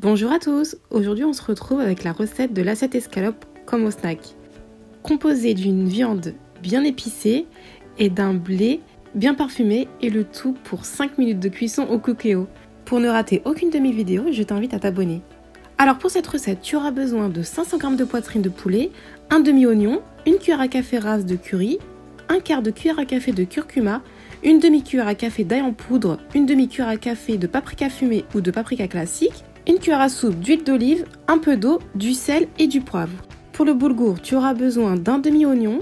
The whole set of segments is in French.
Bonjour à tous, aujourd'hui on se retrouve avec la recette de l'assiette escalope comme au snack. Composée d'une viande bien épicée et d'un blé bien parfumé et le tout pour 5 minutes de cuisson au cookéo. Pour ne rater aucune de mes vidéos, je t'invite à t'abonner. Alors pour cette recette, tu auras besoin de 500 g de poitrine de poulet, un demi-oignon, une cuillère à café rase de curry, un quart de cuillère à café de curcuma, une demi-cuillère à café d'ail en poudre, une demi-cuillère à café de paprika fumé ou de paprika classique, une cuillère à soupe d'huile d'olive, un peu d'eau, du sel et du poivre. Pour le boulgour, tu auras besoin d'un demi-oignon,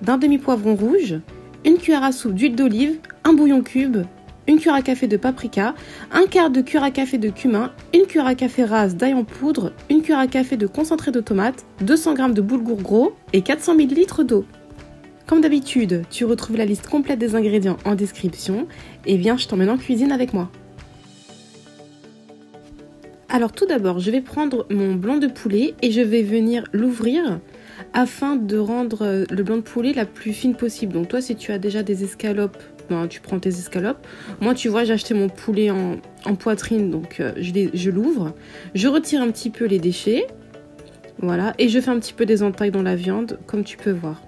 d'un demi-poivron rouge, une cuillère à soupe d'huile d'olive, un bouillon cube, une cuillère à café de paprika, un quart de cuillère à café de cumin, une cuillère à café rase d'ail en poudre, une cuillère à café de concentré de tomate, 200 g de boulgour gros et 400 ml d'eau. Comme d'habitude, tu retrouves la liste complète des ingrédients en description et viens, je t'emmène en cuisine avec moi. Alors tout d'abord, je vais prendre mon blanc de poulet et je vais venir l'ouvrir afin de rendre le blanc de poulet la plus fine possible. Donc toi, si tu as déjà des escalopes, tu prends tes escalopes. Moi, tu vois, j'ai acheté mon poulet en poitrine, donc je l'ouvre. Je retire un petit peu les déchets, voilà, et je fais un petit peu des entailles dans la viande, comme tu peux voir.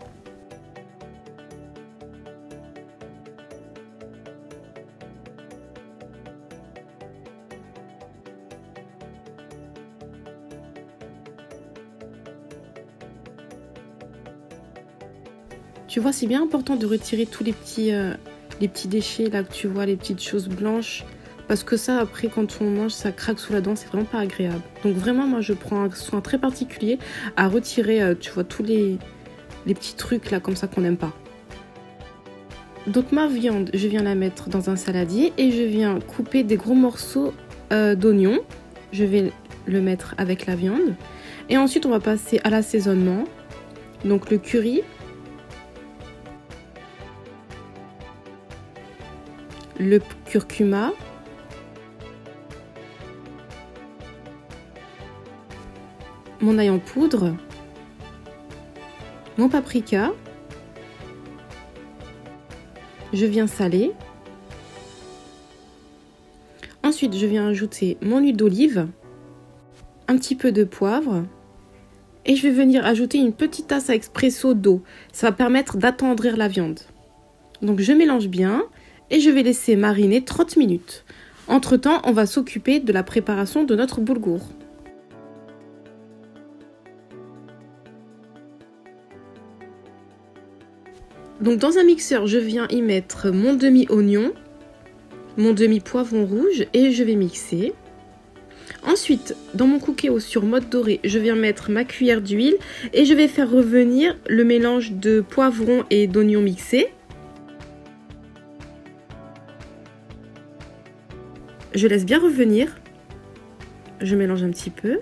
Tu vois, c'est bien important de retirer tous les petits déchets là que tu vois, les petites choses blanches. Parce que ça, après, quand on mange, ça craque sous la dent, c'est vraiment pas agréable. Donc vraiment, moi, je prends un soin très particulier à retirer, tu vois, tous les petits trucs là, comme ça, qu'on n'aime pas. Donc ma viande, je viens la mettre dans un saladier et je viens couper des gros morceaux d'oignon. Je vais le mettre avec la viande. Et ensuite, on va passer à l'assaisonnement. Donc le curry. Le curcuma, mon ail en poudre, mon paprika, je viens saler. Ensuite, je viens ajouter mon huile d'olive, un petit peu de poivre et je vais venir ajouter une petite tasse à expresso d'eau. Ça va permettre d'attendrir la viande. Donc je mélange bien. Et je vais laisser mariner 30 minutes. Entre-temps, on va s'occuper de la préparation de notre boulgour. Donc dans un mixeur, je viens y mettre mon demi-oignon, mon demi-poivron rouge et je vais mixer. Ensuite, dans mon cookéo sur mode doré, je viens mettre ma cuillère d'huile et je vais faire revenir le mélange de poivron et d'oignon mixé. Je laisse bien revenir, je mélange un petit peu.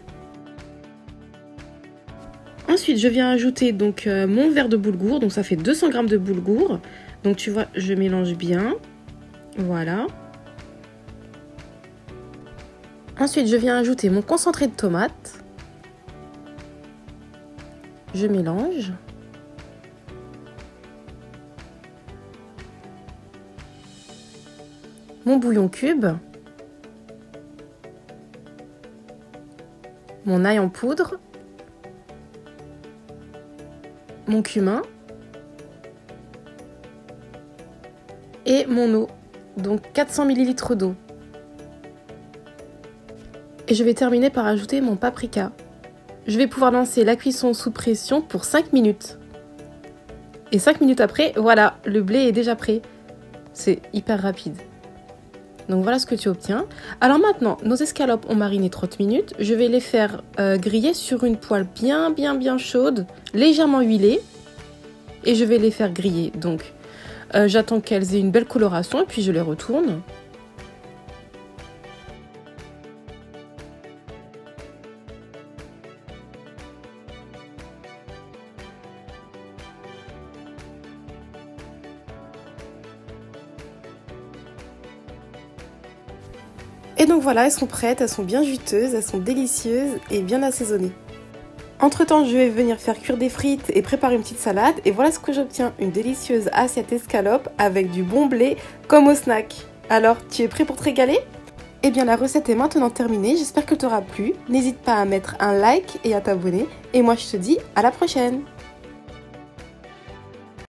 Ensuite, je viens ajouter donc mon verre de boulgour, donc ça fait 200 g de boulgour. Donc tu vois, je mélange bien, voilà. Ensuite, je viens ajouter mon concentré de tomate. Je mélange. Mon bouillon cube. Mon ail en poudre, mon cumin et mon eau, donc 400 ml d'eau. Et je vais terminer par ajouter mon paprika. Je vais pouvoir lancer la cuisson sous pression pour 5 minutes. Et 5 minutes après, voilà, le blé est déjà prêt. C'est hyper rapide. Donc voilà ce que tu obtiens. Alors maintenant, nos escalopes ont mariné 30 minutes. Je vais les faire griller sur une poêle bien chaude, légèrement huilée. Et je vais les faire griller. Donc j'attends qu'elles aient une belle coloration et puis je les retourne. Et donc voilà, elles sont prêtes, elles sont bien juteuses, elles sont délicieuses et bien assaisonnées. Entre temps, je vais venir faire cuire des frites et préparer une petite salade. Et voilà ce que j'obtiens, une délicieuse assiette escalope avec du bon blé comme au snack. Alors, tu es prêt pour te régaler ? Eh bien la recette est maintenant terminée, j'espère qu'elle t'aura plu. N'hésite pas à mettre un like et à t'abonner. Et moi je te dis à la prochaine!